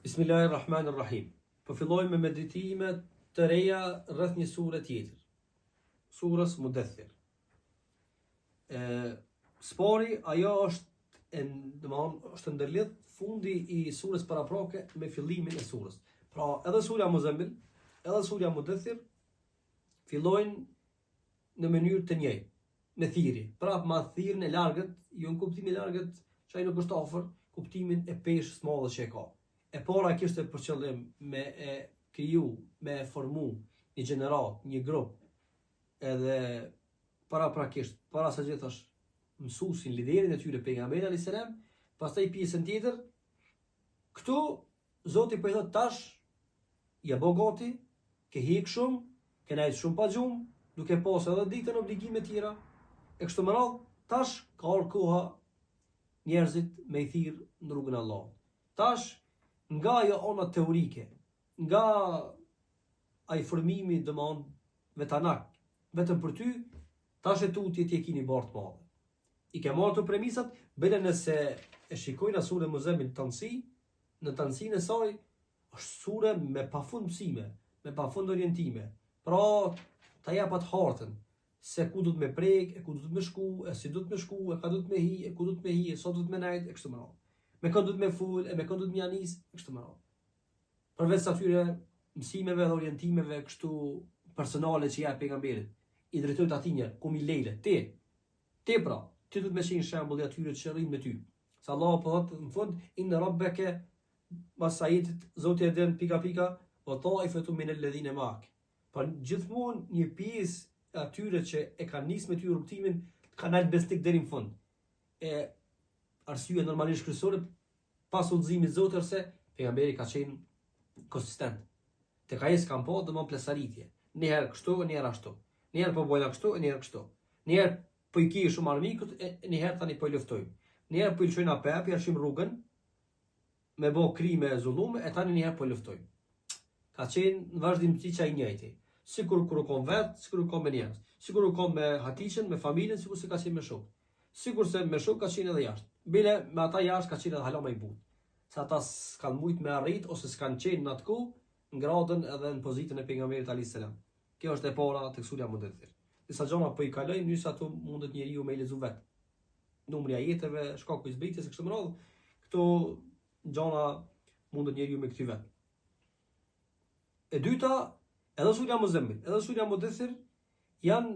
Bismillahirrahmanirrahim. Po fillojmë me meditime të reja rreth një sure tjetër. Surës Mudaththir. Spori ajo është ndërlidh fundi I surës paraprake me fillimin e surës. Pra, edhe surja Muzammil, edhe surja Mudaththir fillojnë në mënyrë të njëjtë, me thirrje. Prap ma thirrjen e largët, jo në kuptimin e largët, që ai nuk është afër, kuptimin e peshës së madhe që e ka. E para kishte për qëllim me e kriju, me e formu një gjenerat, një grup, edhe paraprakisht, para së gjithash mësusin liderin e tyre pejgamberit alayhis salam, pastaj pjesën tjetër, këtu Zoti po I thot tash, ja bo gati, ke hik shumë, ke nejt shumë pa gjumë, duke pas edhe ditën obligime tjera, e kështu me radhë, tash ka ardhur koha njerëzit me I thirr në rrugën e Allahut. Tash nga ajo ona teorike, nga ai formimi domthon vetanak, vetëm për ty, tash e tutje ti e keni bart të madhe. I ke marrë të premisat, bile nëse e shikojnë surën Muzammil në tanësinë e saj, është sure me pafund mësime, me pafund orientime. Pra, ta japat hartën, se ku du të me prek, e ku du të me shku, e si du të me shku, e ka du të me hi, e ku du të me hi, e sa du të me najt, e kështu me radhë. Me kënd du të me ful, e me kënd du të me janis, e kështu me radhë. Përveç atyre mësimeve dhe orientimeve kështu personale që jep pejgamberit, I drejtojt atij një, ku mi lejle, ti pra, ti du të me qenë shembull I atyre që rrin me ty. Sa Allah po thot në fund, inna rabbeke mas ajetit, Zoti e den pika, wa taifatu min alladhina ma'ak. Pra gjithmonë një pjesë atyre që e kanë nisë me ty rrugtimin, kanë ardhur besnik deri në fund. E arsye normalisht kryesore pas udhëzimit të Zotit se pejgamberi ka qenë konsistent. Tek ai s'kan po domon plesaritje. Një herë kështu, një herë ashtu. Një herë po bojna kështu, një herë kështu. Një herë po I kij shumë armikut, një herë tani po I luftojmë. Një herë po I lëshojnë apep, ja shim rrugën me bë krime e zullume, e tani një herë po luftojmë. Ka qenë në vazhdimsi çaj njëjti. Sikur kur u kon vet, sikur u kon me njerëz. Sikur u kon me hatiqen, me familjen, sikur se ka qenë me shok. Sikur se me shok ka qenë edhe jashtë. Bile me ata jashtë ka qenë edhe hala më I butë. Se ata s'kan mujt me arrit ose s'kan qenë në atku në gradën edhe në pozitën e pejgamberit alayhis salam. Kjo është e para tek surja Mudaththir. Disa gjëra po I kalojnë nëse ato mundet njeriu me I lexu vet. Numri ajeteve, shkaku I zbritjes e kështu me radhë. Këto gjëra mundet njeriu me kthy vet. E dyta, edhe surja Muzammil, edhe surja Mudaththir janë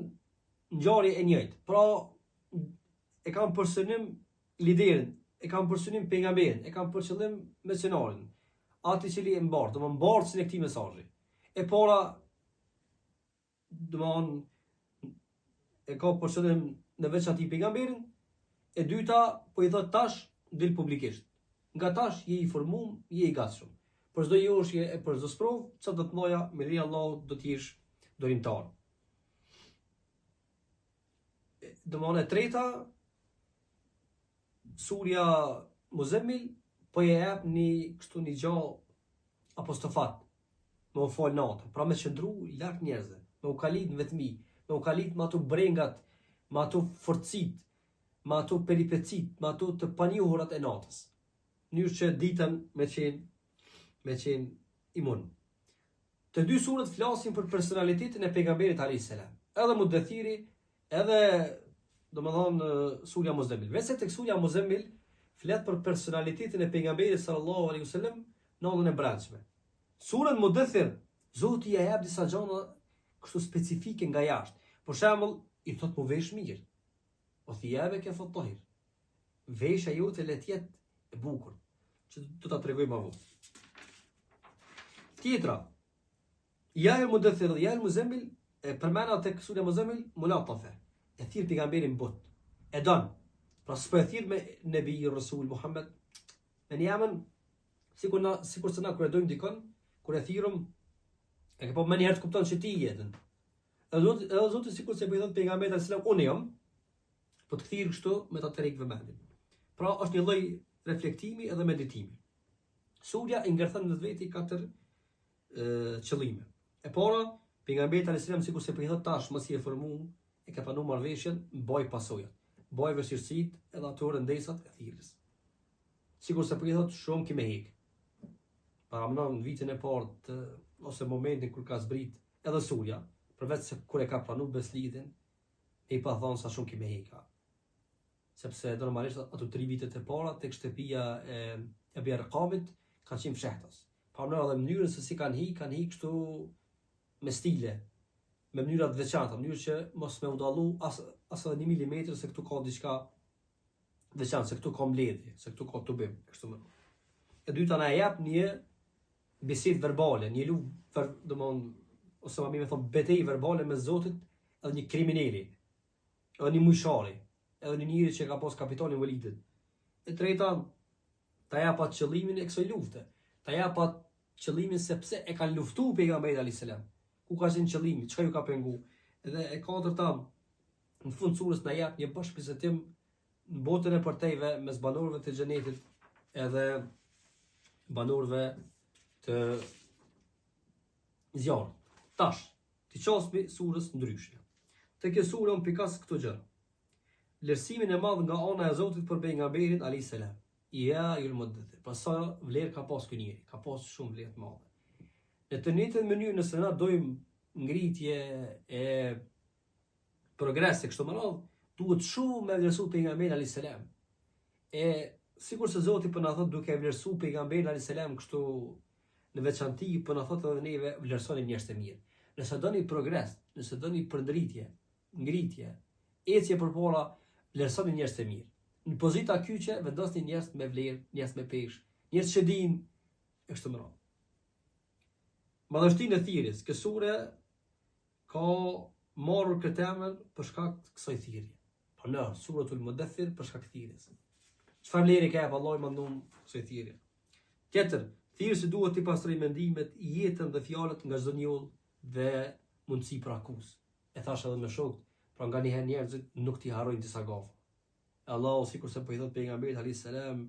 ngjarje e njëjtë. Pra e kanë për synim liderin, e kanë për synim pejgamberin, e kanë për qëllim misionarin, ati cili e mbartë, domthon mbartësin e këtij mesazhi. E para domthon e ka për qëllim në veç atij pejgamberin, e dyta po I thot tash dil publikisht. Nga tash je I formuar, je I gatshëm. Për çdo joshje e për çdo sprov, çfarë do të thoja, me lejen e Allahut do të jesh dorimtar. Domthon e treta, surja Muzammil po I jep një gjallë apostofat, me u fol natën, pra me qëndru larg njerëzve, me u kalit në vetmi, me u kalit me ato brengat, me ato forcit, me ato peripecit, me ato të panjohurat e natës. Mënyrë që ditën me qenë imun. Të dy surët flasin për personalitetin e pejgamberit alayhis salam. Edhe Mudaththiri, edhe domethën surja Muzammil. Vetë tek surja Muzammil flet për personalitetin e pejgamberit sallallahu alaihi wasallam në anën e brendshme. Surën Mudaththir, Zoti ja jep disa gjëra kështu specifike nga jashtë. Për shembull, I thot mu vesh mirë. O thiyabaka fatahir. Vesha jote le të jetë e bukur, që do ta tregoj më vonë. Tjetra, ja el Mudaththir, ja el Muzammil, përmena tek surja Muzammil mulatafa. E thirr pejgamberin but. E don. Pra s'po e thirr me Nebi Rasul Muhammed. Ne jamën sikur se na kur e dojmë dikon, kur e thirrëm, e ke po më njëherë të kupton që ti jetën. Edhe Zoti sikur se po I thot pejgamberit alayhis salam, unë jam, po të thirr kështu me ta tërheq vëmendjen. Pra është një lloj reflektimi edhe meditimi. Surja I ngërthen në vetë 4 qëllime. E para, pejgamberi alayhis salam sikur se po I thot tash mos I e formuar, e ka panu marrëveshjen, boj pasojat, boj vështirësitë edhe ato rëndesat e thirrjes. Sikur se po I thot shumë ki me hik. Paramendon në vitin e parë ose momentin kur ka zbrit edhe Surja, përveç se kur e ka pranu beslidhin, e i pa thonë sa shumë kime heka. Sepse normalisht ato 3 vitet e para tek shtëpia e Bjerkamit kanë qenë fshehtas. Paramendon edhe mënyrën se si kanë hi kështu me stile, me mënyra të veçanta, mënyrë që mos me udallu as edhe 1 milimetër se këtu ka diçka veçantë, se këtu ka mbledhje, se këtu ka tubim, kështu më. E dyta na jep një bisedë verbale, një luftë, domthonë, ose më mirë thon betejë verbale me Zotin, edhe një kriminali, edhe një mujshari, edhe një njeri që ka pas kapitalin Walidit. E treta, ta jap atë qëllimin e kësaj lufte. Ta jap atë qëllimin se pse e kanë luftuar pejgamberin alayhis salam. Ku ka qenë qëllimi, çka ju ka pengu. Edhe e katërta, në fund surës na jap një bashkëbisedim në botën e përtejve mes banorëve të xhenetit edhe banorëve të zjarrit. Tash, ti çosmi surës ndryshe. Te kjo surë on pikas këto gjëra. Vlerësimin e madh nga ana e Zotit për pejgamberin alayhis salam. Ja, ju mëdhëtë. Pas sa vlerë ka pas ky njeri, ka pas shumë vlerë të madhe. Në të njëjtën mënyrë nëse na dojmë ngritje e progrese kështu më radh, duhet shumë me vlerësu pejgamberin alayhis salam. E sikur se Zoti po na thot duke vlerësu pejgamberin alayhis salam kështu në veçanti, po na thot edhe neve vlerësoni njerëz të mirë. Nëse doni progres, nëse doni përndritje, ngritje, ecje përpara, vlerësoni njerëz të mirë. Në pozita kyçe vendosni njerëz me vlerë, njerëz me peshë, njerëz që dinë e kështu me radhë. Madhështinë e thirrjes, kjo sure ka marrur këtë emër për shkak të kësaj thirrje. Po në suratul Mudaththir për shkak të thirrjes. Çfarë vlerë ka Allahu mandum kësaj thirrje? Tjetër, thirrësi duhet të pastrojë mendimet, jetën dhe fjalët nga çdo njoll dhe mundësi për akus. E thash edhe me shokët, pra nganjëherë njerëzit nuk t'i harrojnë disa gafa. Allahu sikur se po i thot pejgamberit alayhis salam,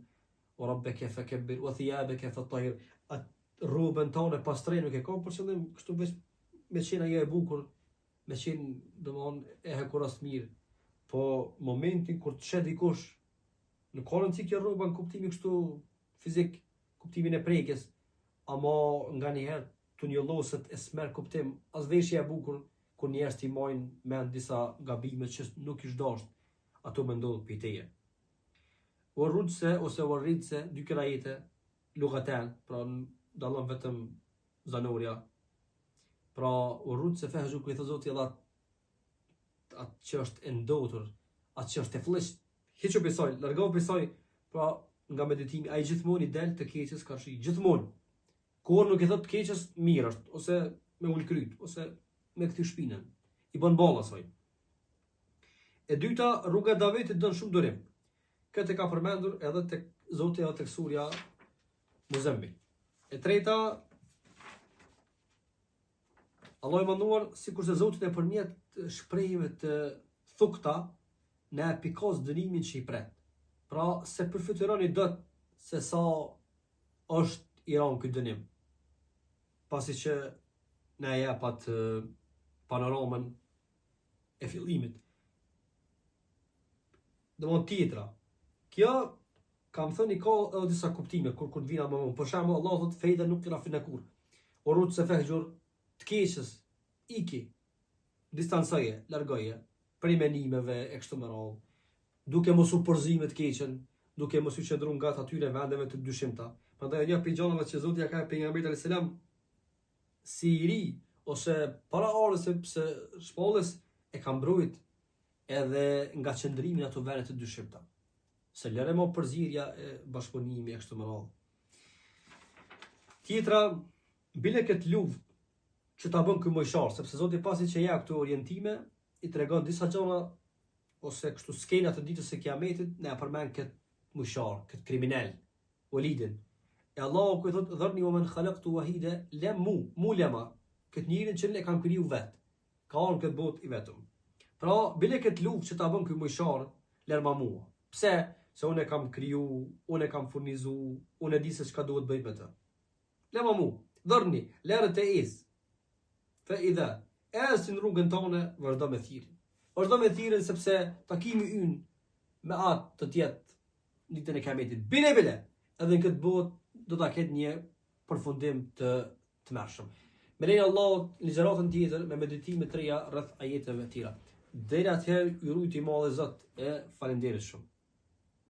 "O rabbaka fakabbir wa thiyabaka fatahhir." Rrugën tonë pastroj nuk e ka për qëllim kështu veç me qenë ajo e bukur, me qenë domthon e hekuros mirë. Po momentin kur të shet dikush në kolën si kjo rruga në kuptimin kështu fizik, kuptimin e prekjes, ama nganjëherë të njolloset e smer kuptim, as veshja e bukur kur njerëz ti mojnë mend disa gabime që nuk ish dashur. Ato më ndodh piteje. Urrudse ose urridse, dy krajete, lugatan, pra dallon vetëm zanoria. Pra urrudse fehju ku i thot Zoti Allah atë që është e ndotur, atë që është e fllesht, hiç u besoj, largohu besoj, pra nga meditimi, ai gjithmonë i del të keqes ka shi, gjithmonë. Kur nuk i thot të keqes mirë është, ose me ul kryt, ose me kthy shpinën. I bën bolla asaj. E dyta, rruga e Davidit don shumë durim. Këtë ka përmendur edhe tek Zoti edhe tek surja Muzammil. E treta, Allah i manduar sikur se Zoti nëpërmjet shprehjeve të thukta na e pikos dënimin që i pret. Pra se përfituroni dot se sa është i rënd ky dënim. Pasi që na jep atë panoramën e fillimit. Domthon tjetra. Kjo kam thënë ka edhe disa kuptime kur vina më vonë. Për shembull, Allah thot fejda nuk kena finakur. Urut se fehjur të keqës, iki, distancoje, largoje, prej menimeve e kështu me radhë, duke mos u përzime të keqen, duke mos u qëndru nga atyre vendeve të dyshimta. Prandaj një prej gjanave që Zoti ja ka pejgamberit alayhis salam si i ri ose para orës se shpallës e ka mbrojt edhe nga qëndrimi në ato vende të dyshimta. Se lëre më përzirja e bashkëpunimi e kështu me radhë. Tjetra, bile këtë luftë që ta bën ky mojshar, sepse Zoti pasi që ja këto orientime i tregon disa gjëra ose kështu skena të ditës së Kiametit, ne përmend këtë mojshar, këtë kriminal, Walidin. E Allahu ku i thot dharni wa man khalaqtu wahida mu lema, këtë njerin që ne kam kriju vet. Ka on këtë botë i vetëm. Pra, bile këtë luftë që ta bën ky mojshar, lërma mua. Pse? Se unë e kam kriju, unë e kam furnizu, unë e di se çka duhet bëj me të. Lërma mua, dharni, lërë të is. Fe idha, esin rrugën tonë, vazhdo me thirrjen. Vazhdo me thirrjen sepse takimi ynë me atë të tjetë ditën e Kiametit. Bile, edhe në këtë botë do ta ketë një përfundim të tmerrshëm. Me lenin Allahut, ligjëratën tjetër me meditime të reja rreth ajeteve të tjera. Deri atëherë ju lutem Madhe Zot e faleminderit shumë.